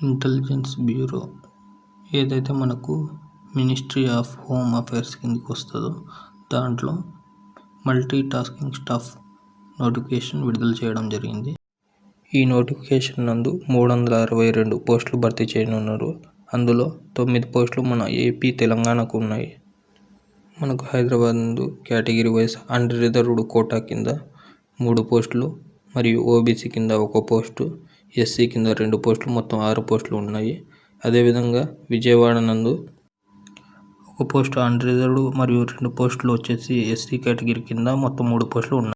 Intelligence bureau ఏదైతే మనకు ministry of home affairs కిందకి వస్తుందో దాంట్లో మల్టీ టాస్కింగ్ స్టాఫ్ నోటిఫికేషన్ విడుదల చేయడం జరిగింది. ఈ నోటిఫికేషన్ నందు 362 పోస్టులు భర్తీ చేయనున్నారు. అందులో 9 పోస్టులు మన ఏపీ తెలంగాణకు ఉన్నాయి. మనకు హైదరాబాద్ నందు కేటగిరీ వైజ్ అన్రిజర్వ్డ్ కోటా కింద 3 పోస్టులు మరియు ఓబీసీ కింద 1 పోస్టు, ఎస్సీ కింద 2 పోస్టులు, మొత్తం 6 పోస్టులు ఉన్నాయి. అదేవిధంగా విజయవాడ నందు 1 పోస్టు అన్రిజర్వ్డ్ మరియు 2 పోస్టులు వచ్చేసి ఎస్సీ కేటగిరీ కింద మొత్తం 3 పోస్టులు ఉన్నాయి.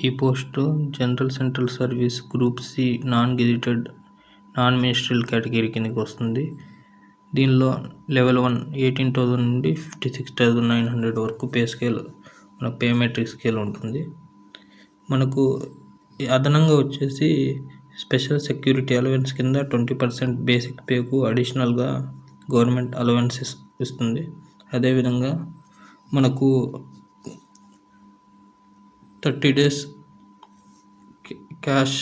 ఈ post general central service group C non gazetted non ministerial category కిందకి వస్తుంది. దీనిలో లెవెల్ 1 18,000 నుండి 56,900 వరకు పే స్కేల్ మన పే మెట్రిక్ స్కేల్ ఉంటుంది. మనకు అదనంగా వచ్చేసి స్పెషల్ సెక్యూరిటీ అలవెన్స్ కింద 20% బేసిక్ పేకు అడిషనల్గా గవర్నమెంట్ అలవెన్స్ ఇస్తుంది. అదేవిధంగా మనకు 30 days క్యాష్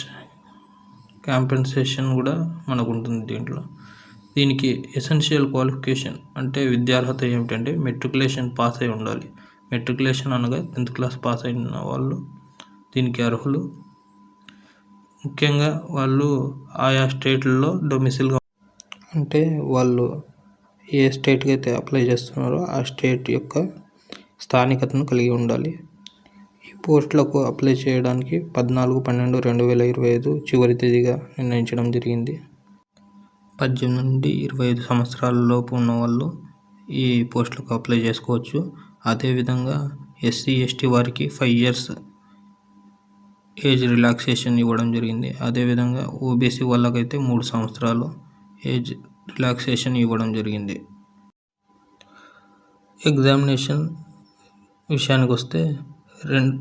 కాంపెన్సేషన్ కూడా మనకు ఉంటుంది. దీనికి ఎసెన్షియల్ క్వాలిఫికేషన్ అంటే విద్యార్హత ఏమిటంటే మెట్రికులేషన్ పాస్ అయి ఉండాలి. మెట్రికులేషన్ అనగా 10th క్లాస్ పాస్ అయిన వాళ్ళు దీనికి అర్హులు. ముఖ్యంగా వాళ్ళు ఆయా స్టేట్లలో డొమిసిల్గా అంటే వాళ్ళు ఏ స్టేట్కి అయితే అప్లై చేస్తున్నారో ఆ స్టేట్ యొక్క స్థానికతను కలిగి ఉండాలి. ఈ పోస్టులకు అప్లై చేయడానికి 14/12/2025 చివరి తేదీగా నిర్ణయించడం జరిగింది. 18 నుండి 25 సంవత్సరాల లోపు ఉన్న వాళ్ళు ఈ పోస్టులకు అప్లై చేసుకోవచ్చు. అదేవిధంగా ఎస్సీ ఎస్టీ వారికి 5 years ఏజ్ రిలాక్సేషన్ ఇవ్వడం జరిగింది. అదేవిధంగా ఓబీసీ వాళ్ళకైతే 3 సంవత్సరాలు ఏజ్ రిలాక్సేషన్ ఇవ్వడం జరిగింది. ఎగ్జామినేషన్ విషయానికి వస్తే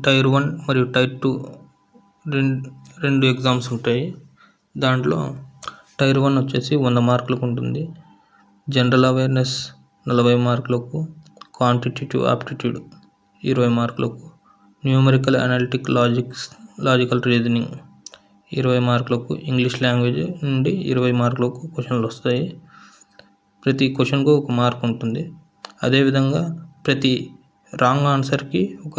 టైర్ 1 మరియు టైర్ 2 రెండు ఎగ్జామ్స్ ఉంటాయి. దాంట్లో టైర్ 1 వచ్చేసి 100 మార్కులకు ఉంటుంది. జనరల్ అవేర్నెస్ 40 మార్కులకు, క్వాంటిటేటివ్ ఆప్టిట్యూడ్ 20 మార్కులకు, న్యూమరికల్ అనలిటిక్ లాజికల్ రీజనింగ్ 20 మార్కులకు, ఇంగ్లీష్ లాంగ్వేజ్ నుండి 20 మార్కులకు క్వశ్చన్లు వస్తాయి. ప్రతి క్వశ్చన్కు 1 మార్క్ ఉంటుంది. అదేవిధంగా ప్రతి రాంగ్ ఆన్సర్కి ఒక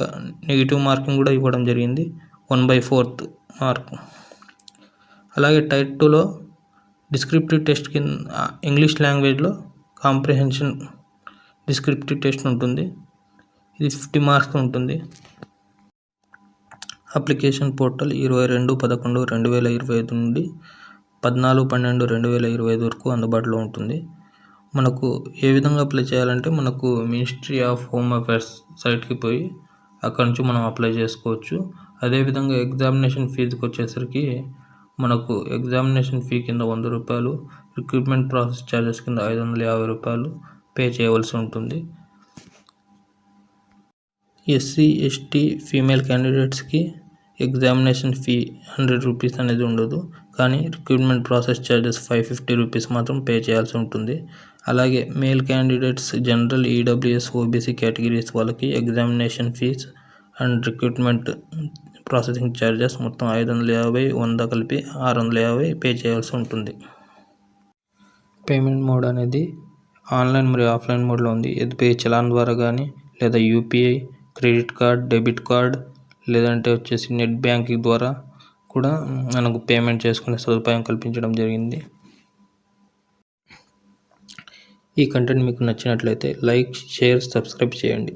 నెగిటివ్ మార్కింగ్ కూడా ఇవ్వడం జరిగింది, 1/4 మార్క్. అలాగే టైర్ 2లో డిస్క్రిప్టివ్ టెస్ట్ కింద ఇంగ్లీష్ లాంగ్వేజ్లో కాంప్రిహెన్షన్ డిస్క్రిప్టివ్ టెస్ట్ ఉంటుంది. ఇది 50 మార్క్స్ ఉంటుంది. అప్లికేషన్ పోర్టల్ 22/11/2025 నుండి 14/12/2025 వరకు అందుబాటులో ఉంటుంది. మనకు ఏ విధంగా అప్లై చేయాలంటే మనకు మినిస్ట్రీ ఆఫ్ హోమ్ అఫైర్స్ సైట్కి పోయి అక్కడ నుంచి మనం అప్లై చేసుకోవచ్చు. అదేవిధంగా ఎగ్జామినేషన్ ఫీజుకి వచ్చేసరికి మనకు ఎగ్జామినేషన్ ఫీ కింద 100 రూపాయలు, రిక్రూట్మెంట్ ప్రాసెస్ ఛార్జెస్ కింద 550 రూపాయలు పే చేయవలసి ఉంటుంది. ఎస్సీ ఎస్టీ ఫీమేల్ క్యాండిడేట్స్కి ఎగ్జామినేషన్ ఫీ 100 రూపీస్ అనేది ఉండదు. కానీ రిక్రూట్మెంట్ ప్రాసెస్ ఛార్జెస్ 550 రూపీస్ మాత్రం పే చేయాల్సి ఉంటుంది. అలాగే male candidates general, EWS, OBC categories వాళ్ళకి examination fees and recruitment processing charges మొత్తం 550, 100 కలిపి 650 పే చేయాల్సి ఉంటుంది. పేమెంట్ మోడ్ అనేది ఆన్లైన్ మరియు ఆఫ్లైన్ మోడ్లో ఉంది. ఎస్బీఐ చలాన్ ద్వారా కానీ లేదా UPI, credit card, debit card లేదంటే వచ్చేసి నెట్ బ్యాంకింగ్ ద్వారా కూడా మనకు పేమెంట్ చేసుకునే సదుపాయం కల్పించడం జరిగింది. ఈ కంటెంట్ మీకు నచ్చినట్లయితే లైక్, షేర్, సబ్స్క్రైబ్ చేయండి.